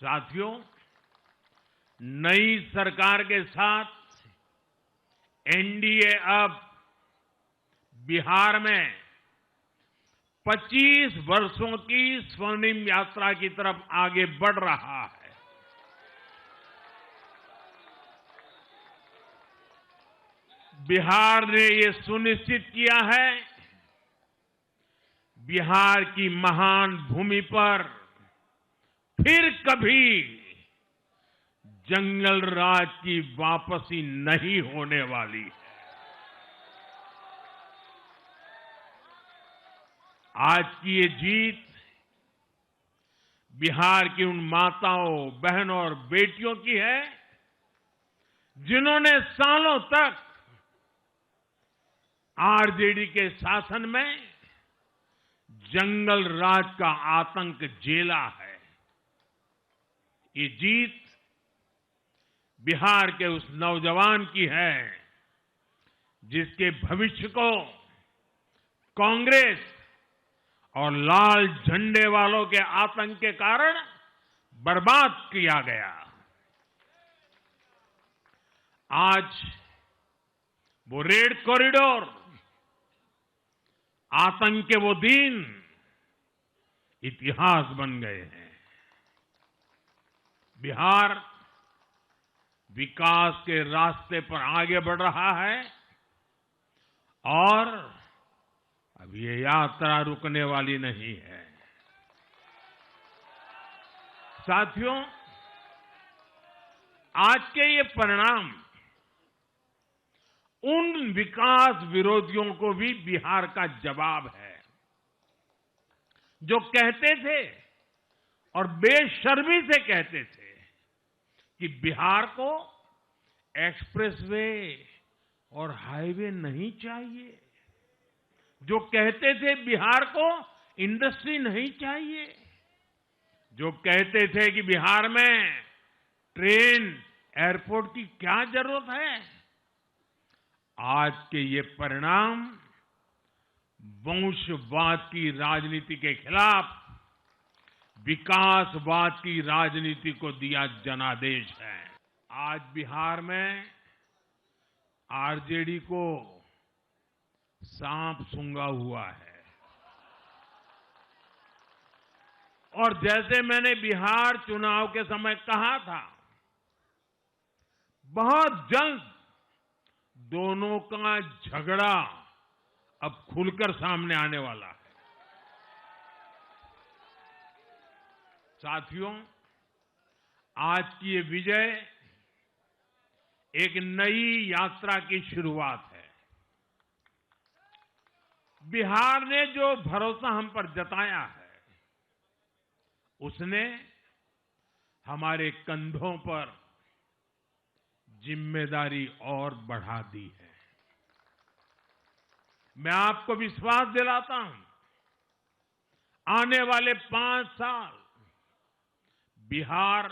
साथियों, नई सरकार के साथ एनडीए अब बिहार में 25 वर्षों की स्वर्णिम यात्रा की तरफ आगे बढ़ रहा है। बिहार ने ये सुनिश्चित किया है, बिहार की महान भूमि पर फिर कभी जंगल राज की वापसी नहीं होने वाली है। आज की ये जीत बिहार की उन माताओं, बहनों और बेटियों की है जिन्होंने सालों तक आरजेडी के शासन में जंगल राज का आतंक झेला है। ये जीत बिहार के उस नौजवान की है जिसके भविष्य को कांग्रेस और लाल झंडे वालों के आतंक के कारण बर्बाद किया गया। आज वो रेड कॉरिडोर, आतंक के वो दिन इतिहास बन गए हैं। बिहार विकास के रास्ते पर आगे बढ़ रहा है और अब ये यात्रा रुकने वाली नहीं है। साथियों, आज के ये परिणाम उन विकास विरोधियों को भी बिहार का जवाब है जो कहते थे और बेशर्मी से कहते थे कि बिहार को एक्सप्रेसवे और हाईवे नहीं चाहिए, जो कहते थे बिहार को इंडस्ट्री नहीं चाहिए, जो कहते थे कि बिहार में ट्रेन, एयरपोर्ट की क्या जरूरत है। आज के ये परिणाम वंशवाद की राजनीति के खिलाफ विकासवाद की राजनीति को दिया जनादेश है। आज बिहार में आरजेडी को सांप सूंघा हुआ है और जैसे मैंने बिहार चुनाव के समय कहा था, बहुत जल्द दोनों का झगड़ा अब खुलकर सामने आने वाला है। साथियों, आज की ये विजय एक नई यात्रा की शुरुआत है। बिहार ने जो भरोसा हम पर जताया है, उसने हमारे कंधों पर जिम्मेदारी और बढ़ा दी है। मैं आपको विश्वास दिलाता हूं, आने वाले 5 साल बिहार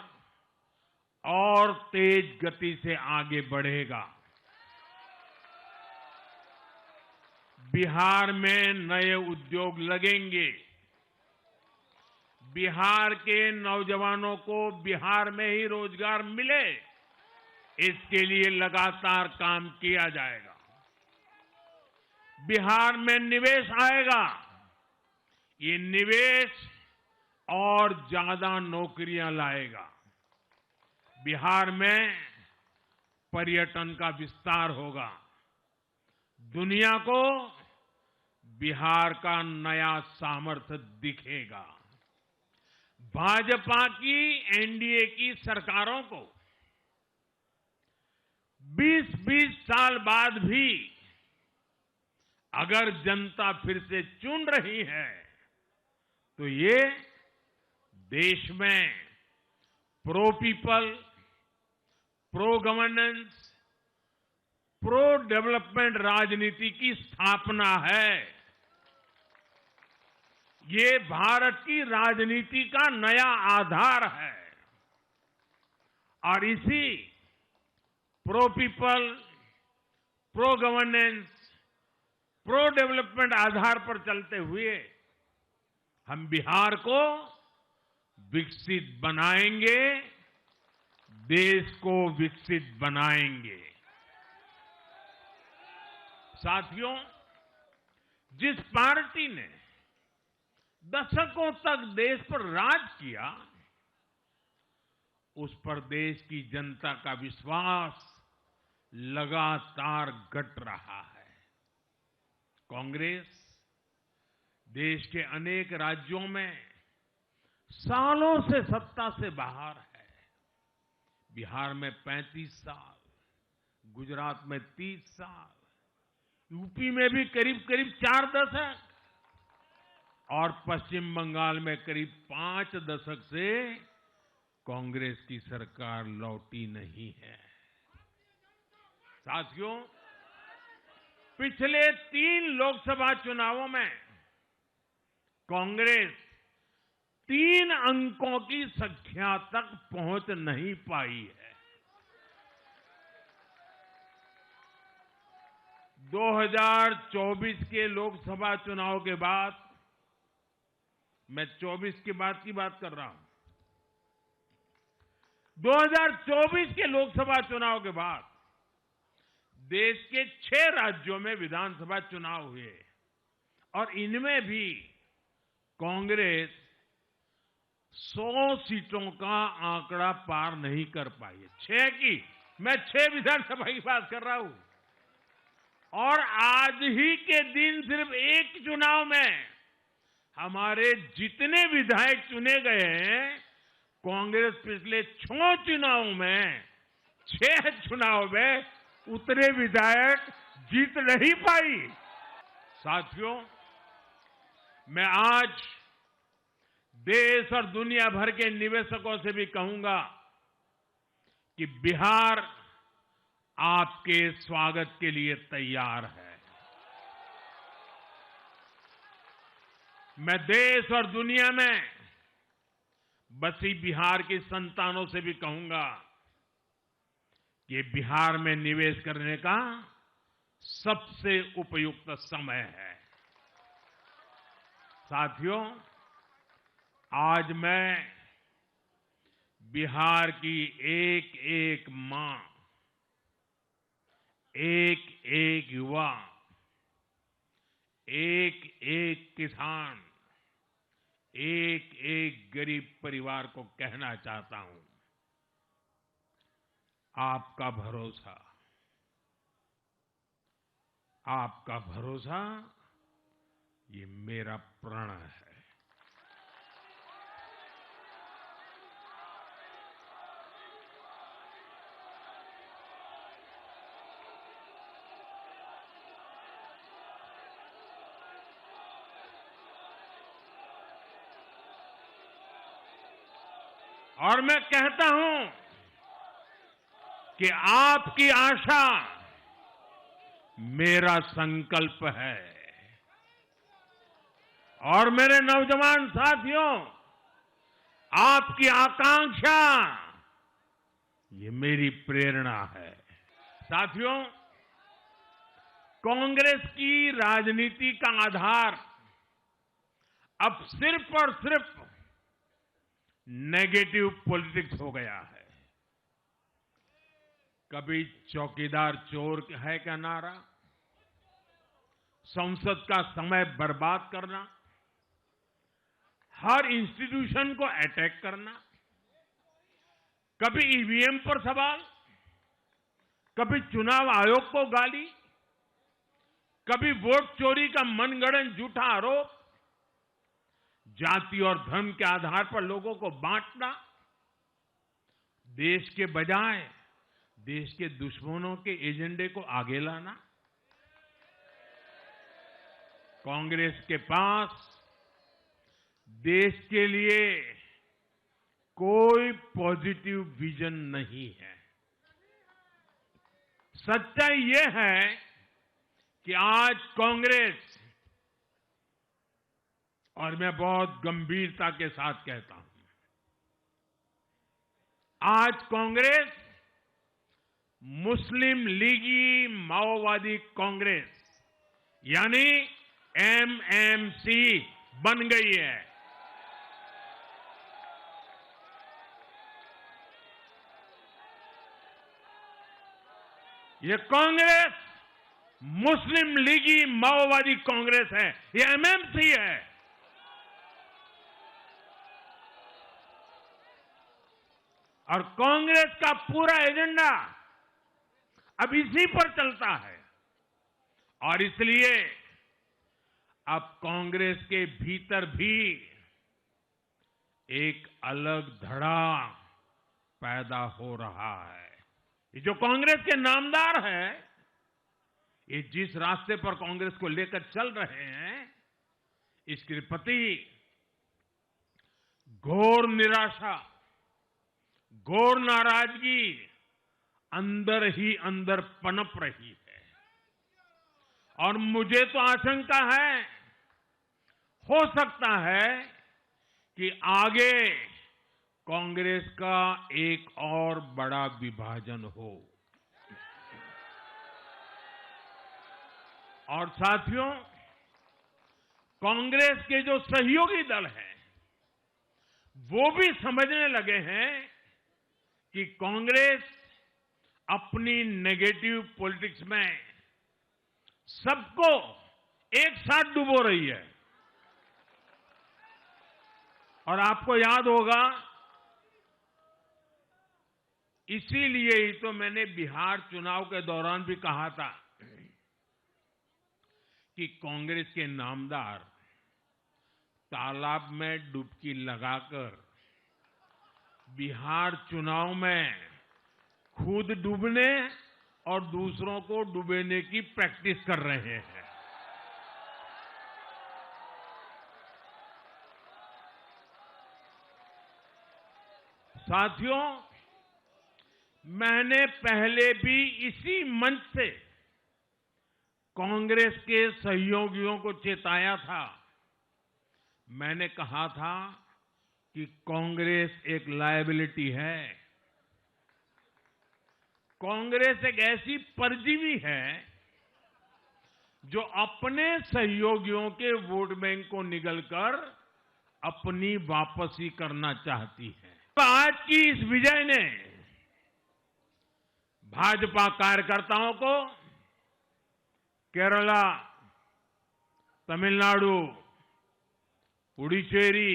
और तेज गति से आगे बढ़ेगा। बिहार में नए उद्योग लगेंगे, बिहार के नौजवानों को बिहार में ही रोजगार मिले, इसके लिए लगातार काम किया जाएगा। बिहार में निवेश आएगा, ये निवेश और ज्यादा नौकरियां लाएगा। बिहार में पर्यटन का विस्तार होगा, दुनिया को बिहार का नया सामर्थ्य दिखेगा। भाजपा की एनडीए की सरकारों को 20-20 साल बाद भी अगर जनता फिर से चुन रही है तो ये देश में pro people, pro governance, pro development राजनीति की स्थापना है। ये भारत की राजनीति का नया आधार है और इसी pro people, pro governance, pro development आधार पर चलते हुए हम बिहार को विकसित बनाएंगे, देश को विकसित बनाएंगे। साथियों, जिस पार्टी ने दशकों तक देश पर राज किया, उस पर देश की जनता का विश्वास लगातार घट रहा है। कांग्रेस देश के अनेक राज्यों में सालों से सत्ता से बाहर है। बिहार में 35 साल, गुजरात में 30 साल, यूपी में भी करीब करीब 4 दशक और पश्चिम बंगाल में करीब 5 दशक से कांग्रेस की सरकार लौटी नहीं है। साथियों, पिछले 3 लोकसभा चुनावों में कांग्रेस 3 अंकों की संख्या तक पहुंच नहीं पाई है। 2024 के लोकसभा चुनाव के बाद, मैं 24 के बाद की बात कर रहा हूं, 2024 के लोकसभा चुनाव के बाद देश के 6 राज्यों में विधानसभा चुनाव हुए और इनमें भी कांग्रेस 100 सीटों का आंकड़ा पार नहीं कर पाई है। 6 की, मैं 6 विधानसभा की बात कर रहा हूं। और आज ही के दिन सिर्फ एक चुनाव में हमारे जितने विधायक चुने गए हैं, कांग्रेस पिछले 6 चुनावों में 6 चुनाव में उतने विधायक जीत नहीं पाई। साथियों, मैं आज देश और दुनिया भर के निवेशकों से भी कहूंगा कि बिहार आपके स्वागत के लिए तैयार है। मैं देश और दुनिया में बसी बिहार की संतानों से भी कहूंगा कि बिहार में निवेश करने का सबसे उपयुक्त समय है। साथियों, आज मैं बिहार की एक एक मां, एक एक युवा, एक एक किसान, एक एक गरीब परिवार को कहना चाहता हूं, आपका भरोसा, आपका भरोसा ये मेरा प्रण है। और मैं कहता हूं कि आपकी आशा मेरा संकल्प है। और मेरे नौजवान साथियों, आपकी आकांक्षा ये मेरी प्रेरणा है। साथियों, कांग्रेस की राजनीति का आधार अब सिर्फ और सिर्फ नेगेटिव पॉलिटिक्स हो गया है। कभी चौकीदार चोर है का नारा, संसद का समय बर्बाद करना, हर इंस्टीट्यूशन को अटैक करना, कभी ईवीएम पर सवाल, कभी चुनाव आयोग को गाली, कभी वोट चोरी का मनगढ़ंत झूठा आरोप, जाति और धर्म के आधार पर लोगों को बांटना, देश के बजाय देश के दुश्मनों के एजेंडे को आगे लाना। कांग्रेस के पास देश के लिए कोई पॉजिटिव विजन नहीं है। सच्चाई ये है कि आज कांग्रेस, और मैं बहुत गंभीरता के साथ कहता हूं, आज कांग्रेस मुस्लिम लीगी माओवादी कांग्रेस यानी एमएमसी बन गई है। ये कांग्रेस मुस्लिम लीगी माओवादी कांग्रेस है, ये एमएमसी है। और कांग्रेस का पूरा एजेंडा अब इसी पर चलता है। और इसलिए अब कांग्रेस के भीतर भी एक अलग धड़ा पैदा हो रहा है। ये जो कांग्रेस के नामदार हैं, ये जिस रास्ते पर कांग्रेस को लेकर चल रहे हैं, इसके प्रति घोर निराशा, घोर नाराजगी अंदर ही अंदर पनप रही है। और मुझे तो आशंका है, हो सकता है कि आगे कांग्रेस का एक और बड़ा विभाजन हो। और साथियों, कांग्रेस के जो सहयोगी दल हैं, वो भी समझने लगे हैं कि कांग्रेस अपनी नेगेटिव पॉलिटिक्स में सबको एक साथ डुबो रही है। और आपको याद होगा, इसीलिए ही तो मैंने बिहार चुनाव के दौरान भी कहा था कि कांग्रेस के नामदार तालाब में डुबकी लगाकर बिहार चुनाव में खुद डूबने और दूसरों को डुबेने की प्रैक्टिस कर रहे हैं। साथियों, मैंने पहले भी इसी मंच से कांग्रेस के सहयोगियों को चेताया था। मैंने कहा था कि कांग्रेस एक लायबिलिटी है। कांग्रेस एक ऐसी परजीवी है जो अपने सहयोगियों के वोट बैंक को निगलकर अपनी वापसी करना चाहती है। आज की इस विजय ने भाजपा कार्यकर्ताओं को केरला, तमिलनाडु, पुडुचेरी,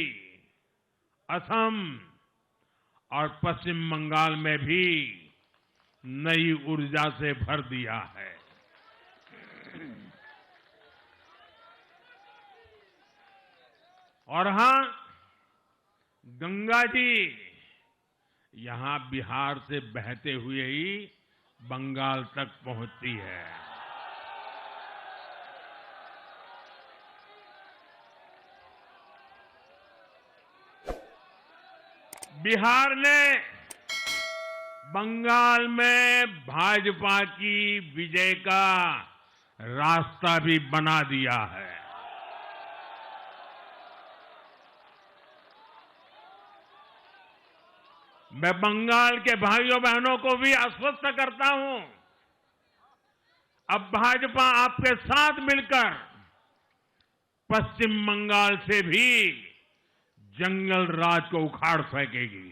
असम और पश्चिम बंगाल में भी नई ऊर्जा से भर दिया है। और हां, गंगा जी यहां बिहार से बहते हुए ही बंगाल तक पहुंचती है। बिहार ने बंगाल में भाजपा की विजय का रास्ता भी बना दिया है। मैं बंगाल के भाइयों बहनों को भी आश्वस्त करता हूं, अब भाजपा आपके साथ मिलकर पश्चिम बंगाल से भी जंगल राज को उखाड़ फेंकेगी।